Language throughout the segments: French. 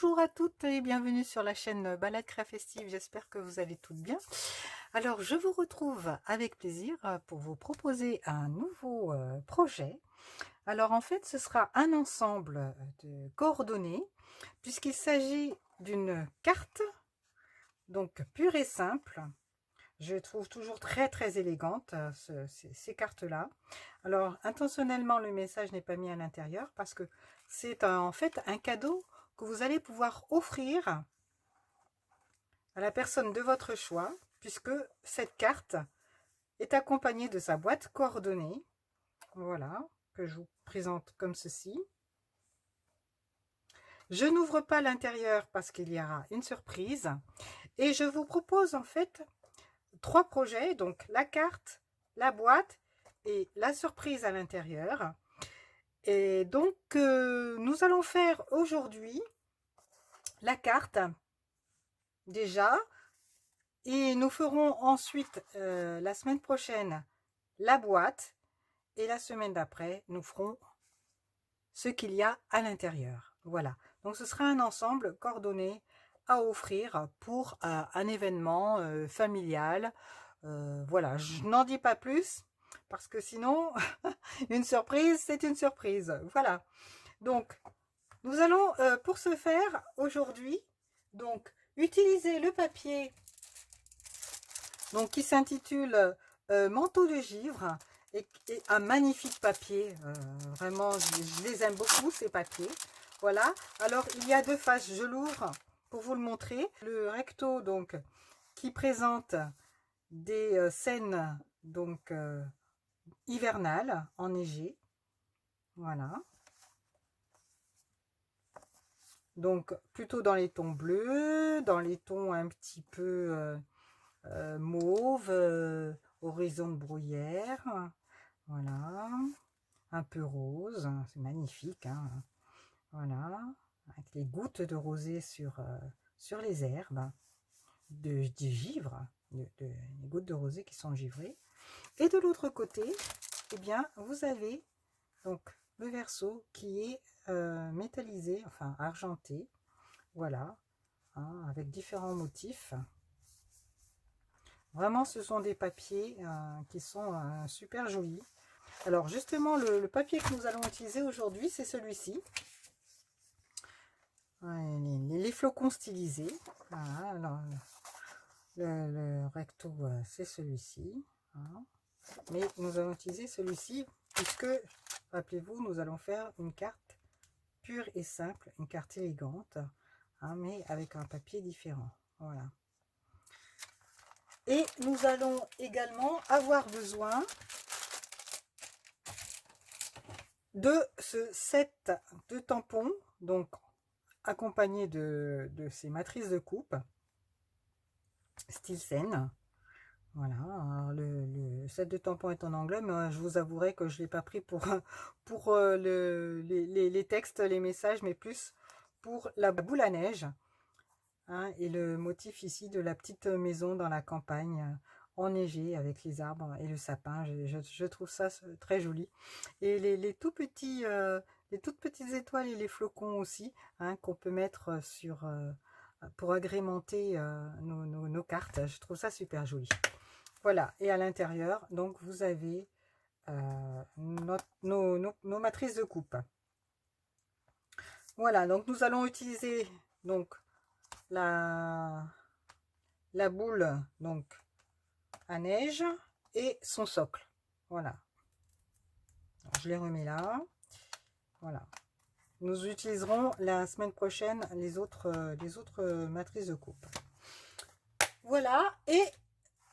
Bonjour à toutes et bienvenue sur la chaîne Balade Créa Festive, j'espère que vous allez toutes bien. Alors je vous retrouve avec plaisir pour vous proposer un nouveau projet. Alors en fait ce sera un ensemble de coordonnées puisqu'il s'agit d'une carte, donc pure et simple. Je trouve toujours très élégante ces cartes-là. Alors intentionnellement le message n'est pas mis à l'intérieur parce que c'est en fait un cadeau que vous allez pouvoir offrir à la personne de votre choix, puisque cette carte est accompagnée de sa boîte coordonnée. Voilà, que je vous présente comme ceci. Je n'ouvre pas l'intérieur parce qu'il y aura une surprise. Et je vous propose en fait 3 projets, donc la carte, la boîte et la surprise à l'intérieur. Et donc, nous allons faire aujourd'hui la carte déjà, et nous ferons ensuite la semaine prochaine la boîte, et la semaine d'après nous ferons ce qu'il y a à l'intérieur. Voilà, donc ce sera un ensemble coordonné à offrir pour un événement familial. Voilà, je n'en dis pas plus parce que sinon une surprise c'est une surprise. Voilà, donc nous allons pour ce faire aujourd'hui donc utiliser le papier donc qui s'intitule Manteau de givre, et un magnifique papier. Vraiment je les aime beaucoup ces papiers. Voilà, alors il y a 2 faces, je l'ouvre pour vous le montrer. Le recto donc qui présente des scènes donc hivernales enneigées. Voilà, donc plutôt dans les tons bleus, dans les tons un petit peu mauve, horizon de bruyère. Voilà, un peu rose, c'est magnifique, hein. Voilà, avec les gouttes de rosée sur les herbes de givre, les gouttes de rosée qui sont givrées. Et de l'autre côté, eh bien, vous avez donc le verso qui est métallisé, enfin argenté. Voilà, hein, avec différents motifs. Vraiment, ce sont des papiers qui sont super jolis. Alors justement, le papier que nous allons utiliser aujourd'hui, c'est celui-ci. Les flocons stylisés. Voilà, alors, le recto, c'est celui-ci. Hein. Mais nous allons utiliser celui-ci puisque, rappelez-vous, nous allons faire une carte pure et simple, une carte élégante, hein, mais avec un papier différent. Voilà. Et nous allons également avoir besoin de ce set de tampons, donc accompagné de ces matrices de coupe style scène. Voilà, alors le set de tampons est en anglais, mais je vous avouerai que je ne l'ai pas pris pour les textes, les messages, mais plus pour la boule à neige, hein, et le motif ici de la petite maison dans la campagne enneigée avec les arbres et le sapin. Je trouve ça très joli. Et les tout petits, les toutes petites étoiles et les flocons aussi, hein, qu'on peut mettre sur pour agrémenter nos cartes. Je trouve ça super joli. Voilà, et à l'intérieur, donc vous avez nos matrices de coupe. Voilà, donc nous allons utiliser donc la boule donc à neige et son socle. Voilà, alors, je les remets là. Voilà, nous utiliserons la semaine prochaine les autres matrices de coupe. Voilà, et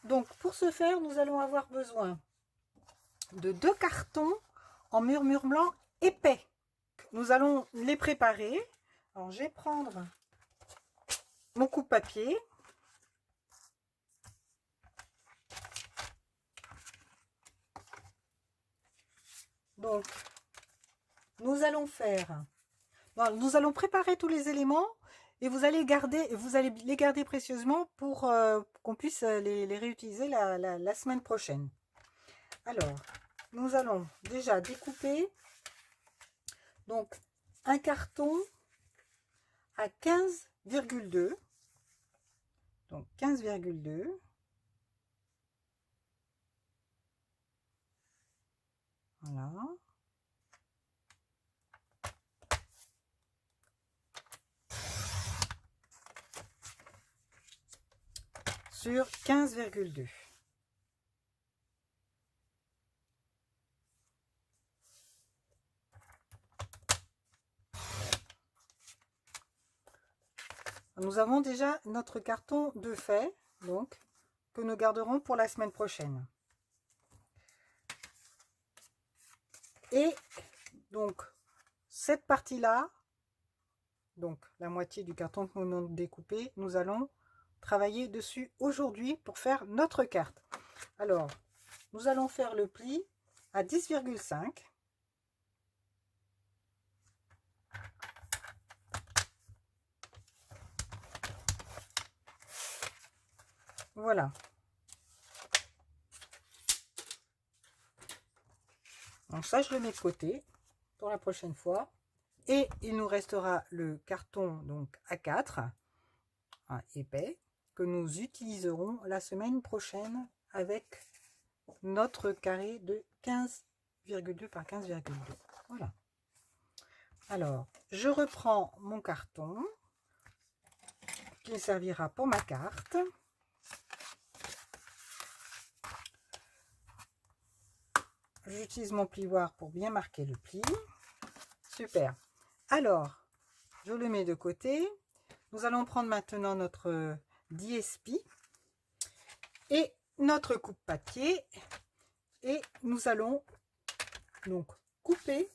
donc pour ce faire, nous allons avoir besoin de 2 cartons en murmure blanc épais. Nous allons les préparer. Alors je vais prendre mon coupe-papier. Donc nous allons faire, nous allons préparer tous les éléments et vous allez les garder précieusement pour qu'on puisse les réutiliser la semaine prochaine. Alors nous allons déjà découper donc un carton à 15,2. Donc 15,2. Voilà. Sur 15,2. Nous avons déjà notre carton de fait, donc, que nous garderons pour la semaine prochaine. Et donc, cette partie-là, donc la moitié du carton que nous avons découpé, nous allons travailler dessus aujourd'hui pour faire notre carte. Alors, nous allons faire le pli à 10,5. Voilà. Donc ça, je le mets de côté pour la prochaine fois. Et il nous restera le carton donc A4, épais, que nous utiliserons la semaine prochaine avec notre carré de 15,2 par 15,2. Voilà. Alors, je reprends mon carton qui servira pour ma carte. J'utilise mon plioir pour bien marquer le pli. Super. Alors, je le mets de côté. Nous allons prendre maintenant notre DSP et notre coupe papier et nous allons donc couper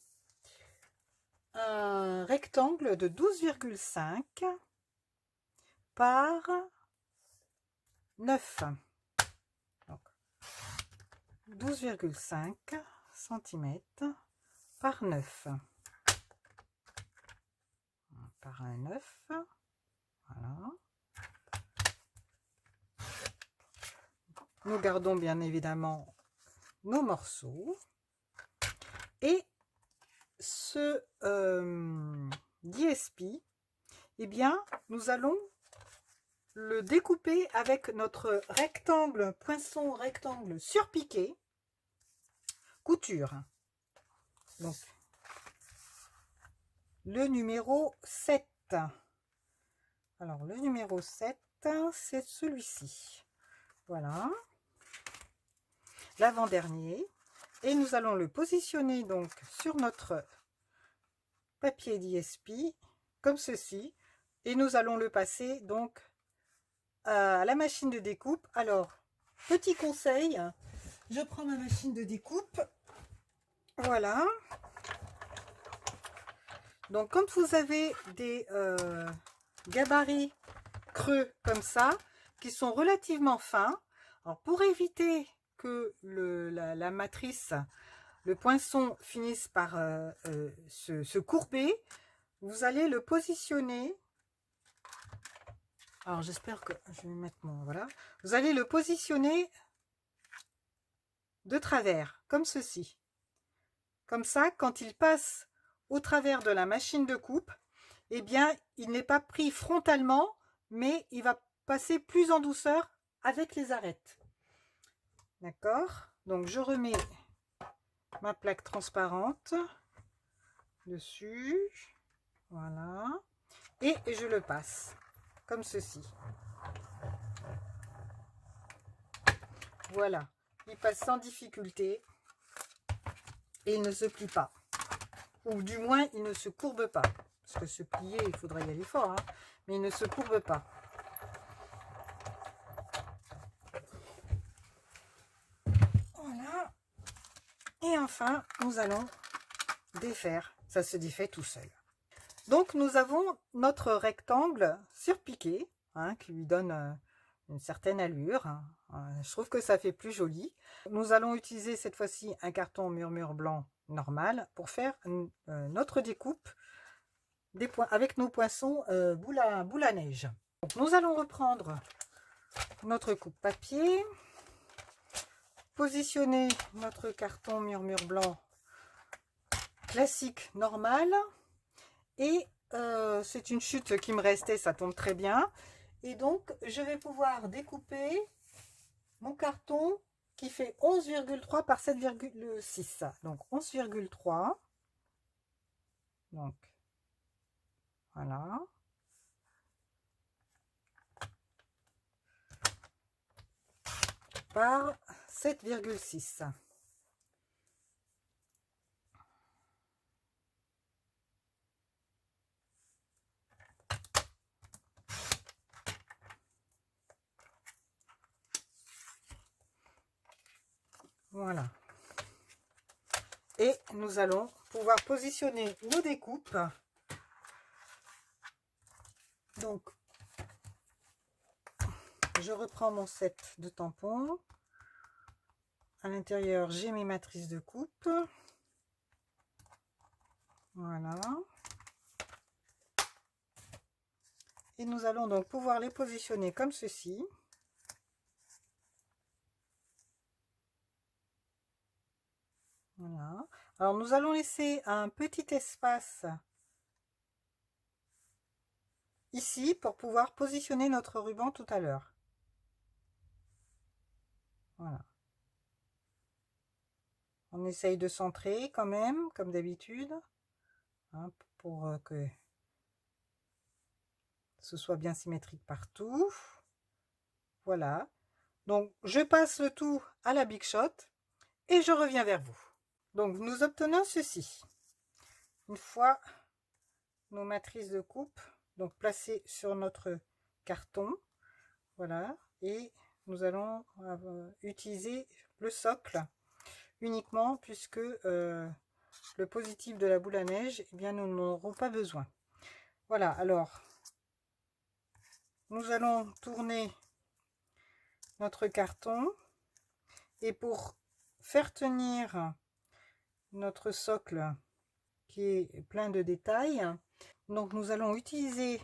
un rectangle de 12,5 par 9. 12,5 cm par 9. Par un 9. Voilà. Nous gardons bien évidemment nos morceaux. Et ce DSP, eh bien, nous allons le découper avec notre rectangle, poinçon rectangle surpiqué, couture. Donc, le numéro 7. Alors, le numéro 7, c'est celui-ci. Voilà. L'avant-dernier. Et nous allons le positionner donc sur notre papier DSP, comme ceci. Et nous allons le passer donc à la machine de découpe. Alors, petit conseil, je prends ma machine de découpe. Voilà. Donc, quand vous avez des gabarits creux comme ça, qui sont relativement fins, alors pour éviter que la matrice, le poinçon finisse par se courber, vous allez le positionner. Alors j'espère que je vais mettre mon voilà. Vous allez le positionner de travers, comme ceci. Comme ça, quand il passe au travers de la machine de coupe, eh bien, il n'est pas pris frontalement, mais il va passer plus en douceur avec les arêtes. D'accord? Donc je remets ma plaque transparente dessus. Voilà. Et je le passe comme ceci. Voilà. Il passe sans difficulté et il ne se plie pas. Ou du moins, il ne se courbe pas. Parce que se plier, il faudrait y aller fort. Hein, mais il ne se courbe pas. Voilà. Et enfin, nous allons défaire. Ça se défait tout seul. Donc, nous avons notre rectangle surpiqué, hein, qui lui donne une certaine allure. Hein. Je trouve que ça fait plus joli. Nous allons utiliser cette fois-ci un carton murmure blanc normal pour faire notre découpe avec nos poinçons boule à neige. Donc, nous allons reprendre notre coupe papier, positionner notre carton murmure blanc classique normal et c'est une chute qui me restait, ça tombe très bien. Et donc, je vais pouvoir découper mon carton qui fait 11,3 par 7,6. Donc, 11,3. Donc, voilà. Par 7,6. Voilà. Et nous allons pouvoir positionner nos découpes. Donc, je reprends mon set de tampons. À l'intérieur, j'ai mes matrices de coupe. Voilà. Et nous allons donc pouvoir les positionner comme ceci. Voilà. Alors, nous allons laisser un petit espace ici pour pouvoir positionner notre ruban tout à l'heure. Voilà. On essaye de centrer quand même, comme d'habitude, hein, pour que ce soit bien symétrique partout. Voilà. Donc, je passe le tout à la Big Shot et je reviens vers vous. Donc, nous obtenons ceci. Une fois nos matrices de coupe donc placées sur notre carton, voilà, et nous allons utiliser le socle uniquement puisque le positif de la boule à neige, eh bien, nous n'en aurons pas besoin. Voilà, alors nous allons tourner notre carton et pour faire tenir notre socle qui est plein de détails, donc nous allons utiliser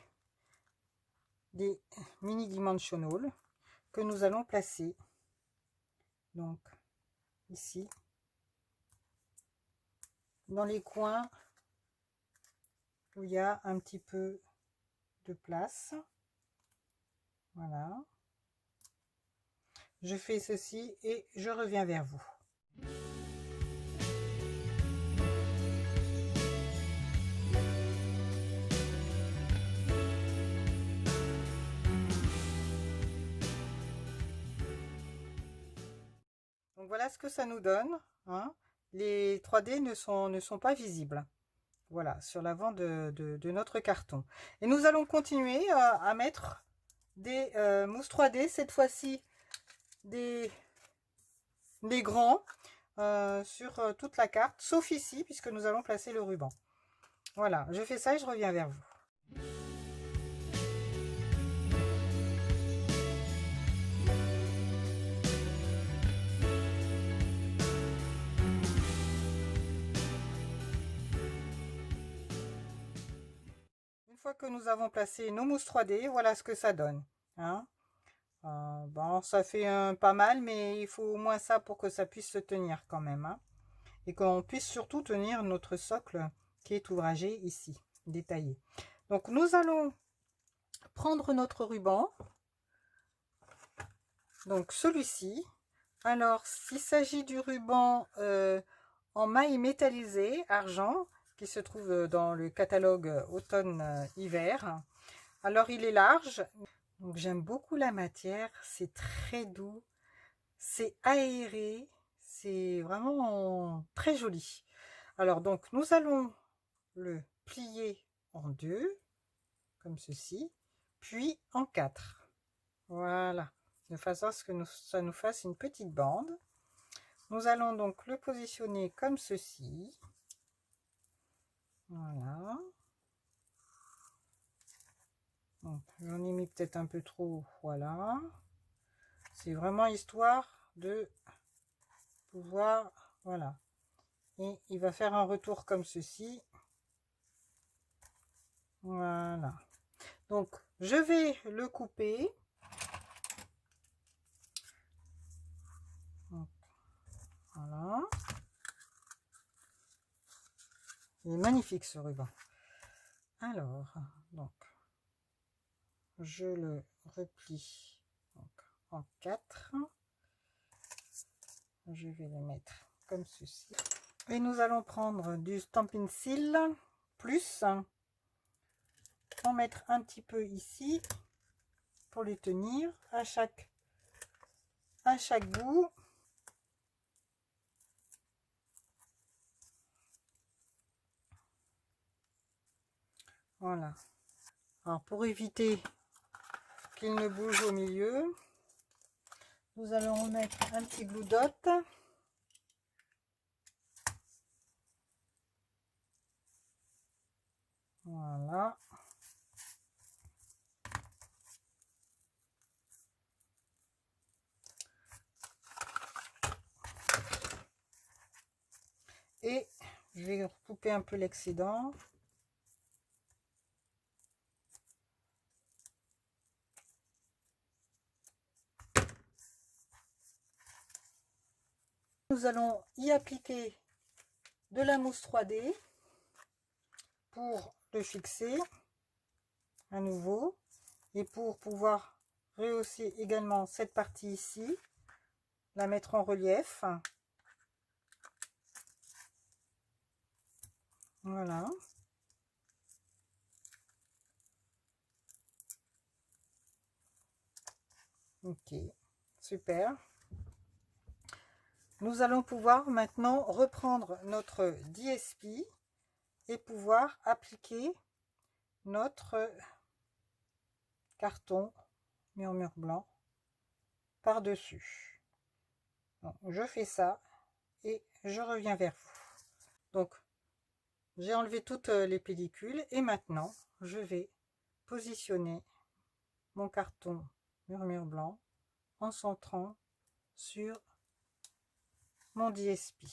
des mini dimensional que nous allons placer donc ici dans les coins où il y a un petit peu de place. Voilà, je fais ceci et je reviens vers vous. Donc voilà ce que ça nous donne, hein. Les 3D ne sont pas visibles, voilà, sur l'avant de notre carton. Et nous allons continuer à mettre des mousses 3D, cette fois-ci des grands, sur toute la carte, sauf ici, puisque nous allons placer le ruban. Voilà, je fais ça et je reviens vers vous. Une fois que nous avons placé nos mousses 3D, voilà ce que ça donne, hein. Bon, ça fait pas mal, mais il faut au moins ça pour que ça puisse se tenir quand même, hein. Et qu'on puisse surtout tenir notre socle qui est ouvragé ici, détaillé. Donc nous allons prendre notre ruban, donc celui-ci. Alors s'il s'agit du ruban en maille métallisée argent qui se trouve dans le catalogue automne-hiver, alors il est large, donc j'aime beaucoup la matière, c'est très doux, c'est aéré, c'est vraiment très joli. Alors donc nous allons le plier en deux comme ceci, puis en quatre, voilà, de façon à ce que ça nous fasse une petite bande. Nous allons donc le positionner comme ceci, voilà. J'en ai mis peut-être un peu trop, voilà. C'est vraiment histoire de pouvoir, voilà. Et il va faire un retour comme ceci, voilà. Donc je vais le couper. Donc, voilà. Il est magnifique ce ruban. Alors, donc, je le replie donc, en 4. Je vais le mettre comme ceci. Et nous allons prendre du Stampin' Seal plus, en mettre un petit peu ici pour les tenir à chaque bout. Voilà. Alors pour éviter qu'il ne bouge au milieu, nous allons remettre un petit glue dot. Voilà. Et je vais recouper un peu l'excédent. Nous allons y appliquer de la mousse 3D pour le fixer à nouveau et pour pouvoir rehausser également cette partie ici, la mettre en relief. Voilà. Ok, super. Nous allons pouvoir maintenant reprendre notre DSP et pouvoir appliquer notre carton murmure blanc par-dessus. Je fais ça et je reviens vers vous. Donc, j'ai enlevé toutes les pellicules et maintenant, je vais positionner mon carton murmure blanc en centrant sur mon DSP.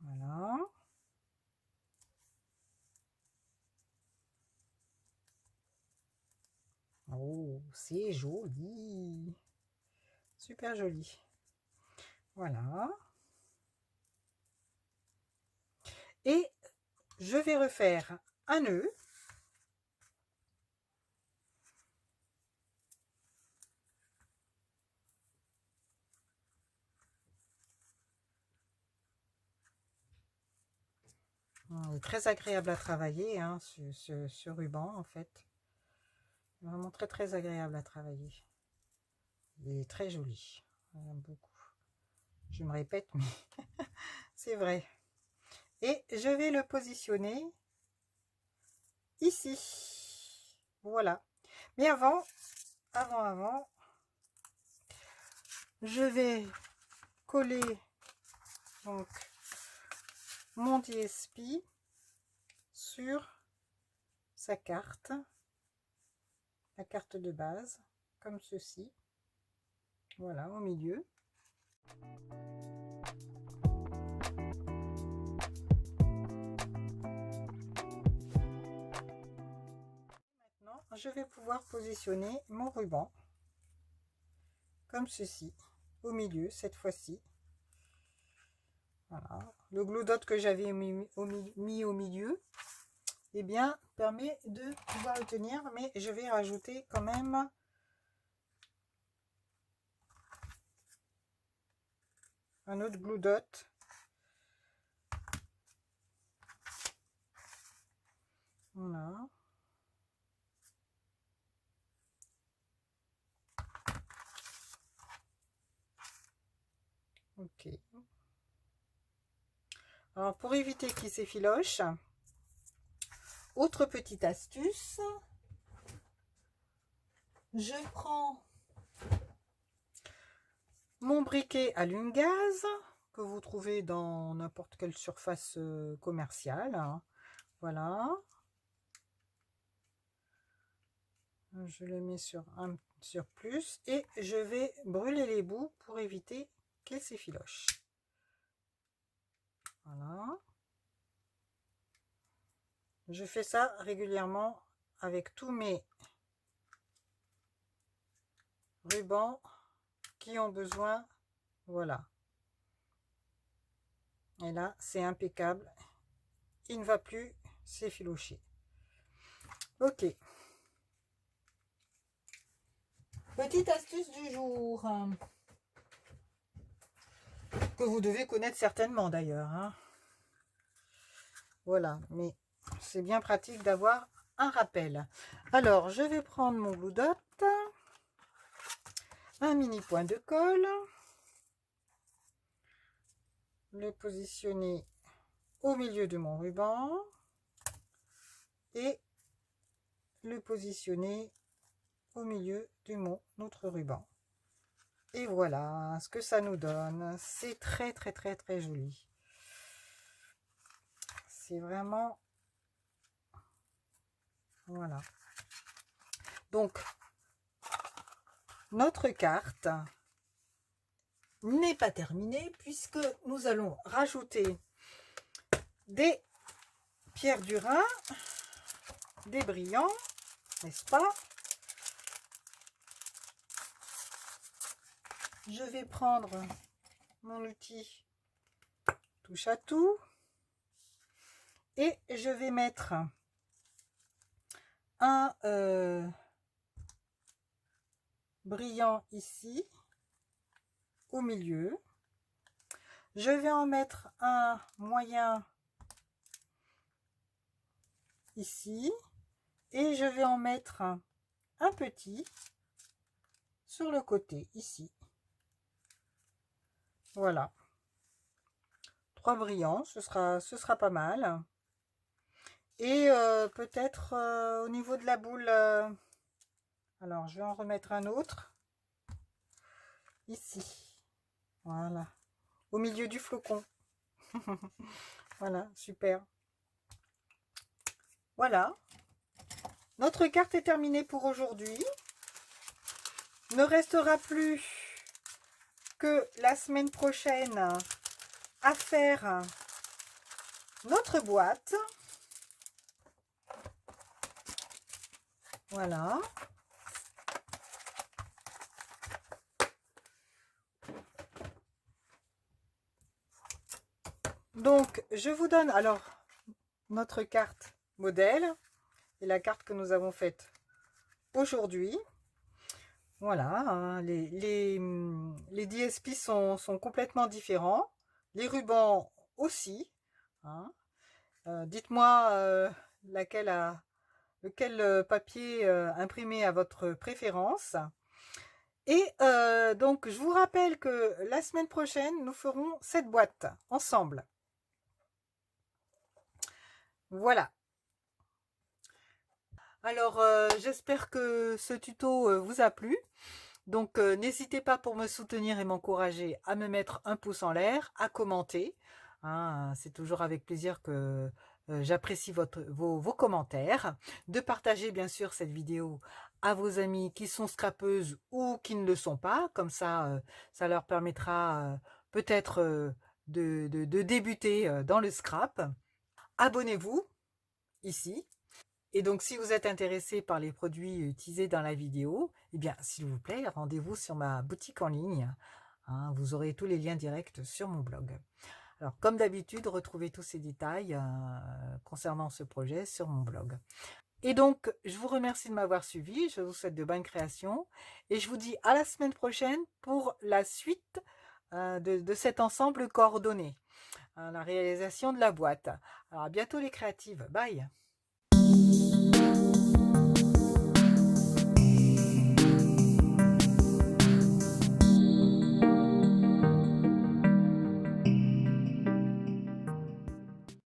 Voilà. Oh, c'est joli. Super joli. Voilà. Et je vais refaire un nœud. Il est très agréable à travailler, hein, ce ruban, en fait. Vraiment très agréable à travailler. Il est très joli. J'aime beaucoup. Je me répète, mais c'est vrai. Et je vais le positionner ici. Voilà. Mais avant, je vais coller donc mon DSP sur sa carte, la carte de base, comme ceci. Voilà, au milieu. Maintenant, je vais pouvoir positionner mon ruban comme ceci, au milieu cette fois-ci. Voilà. Le glue dot que j'avais mis au milieu, eh bien, permet de pouvoir le tenir, mais je vais rajouter quand même un autre glue dot. Voilà. Ok. Alors, pour éviter qu'il s'effiloche, autre petite astuce, je prends mon briquet allume-gaz que vous trouvez dans n'importe quelle surface commerciale. Hein. Voilà. Je le mets sur un plus et je vais brûler les bouts pour éviter qu'il s'effiloche. Voilà. Je fais ça régulièrement avec tous mes rubans qui ont besoin. Voilà. Et là, c'est impeccable. il ne va plus s'effilocher. Ok. Petite astuce du jour, que vous devez connaître certainement d'ailleurs, hein. Voilà, mais c'est bien pratique d'avoir un rappel. Alors, je vais prendre mon Glue Dot, un mini point de colle, le positionner au milieu de mon ruban et le positionner au milieu de mon autre ruban. Et voilà ce que ça nous donne. C'est très très très très joli. C'est vraiment... Voilà. Donc, notre carte n'est pas terminée puisque nous allons rajouter des pierres du Rhin, des brillants, n'est-ce pas? Je vais prendre mon outil touche à tout et je vais mettre un brillant ici au milieu. Je vais en mettre un moyen ici et je vais en mettre un petit sur le côté ici. Voilà, 3 brillants, ce sera pas mal. Et peut-être au niveau de la boule, alors je vais en remettre un autre ici. Voilà, au milieu du flocon. Voilà, super. Voilà, notre carte est terminée pour aujourd'hui. Ne restera plus que la semaine prochaine à faire notre boîte. Voilà. Donc, je vous donne alors notre carte modèle et la carte que nous avons faite aujourd'hui. Voilà, hein, les DSP sont complètement différents. Les rubans aussi. Hein. Dites-moi lequel papier imprimé à votre préférence. Et donc, je vous rappelle que la semaine prochaine, nous ferons cette boîte ensemble. Voilà. Alors, j'espère que ce tuto vous a plu. Donc, n'hésitez pas pour me soutenir et m'encourager à me mettre un pouce en l'air, à commenter. Hein, c'est toujours avec plaisir que j'apprécie vos commentaires. De partager bien sûr cette vidéo à vos amis qui sont scrapeuses ou qui ne le sont pas. Comme ça, ça leur permettra peut-être de débuter dans le scrap. Abonnez-vous ici. Et donc, si vous êtes intéressé par les produits utilisés dans la vidéo, eh bien, s'il vous plaît, rendez-vous sur ma boutique en ligne. Hein, vous aurez tous les liens directs sur mon blog. Alors, comme d'habitude, retrouvez tous ces détails concernant ce projet sur mon blog. Et donc, je vous remercie de m'avoir suivi. Je vous souhaite de bonnes créations. Et je vous dis à la semaine prochaine pour la suite de cet ensemble coordonné. La réalisation de la boîte. Alors, à bientôt les créatives. Bye!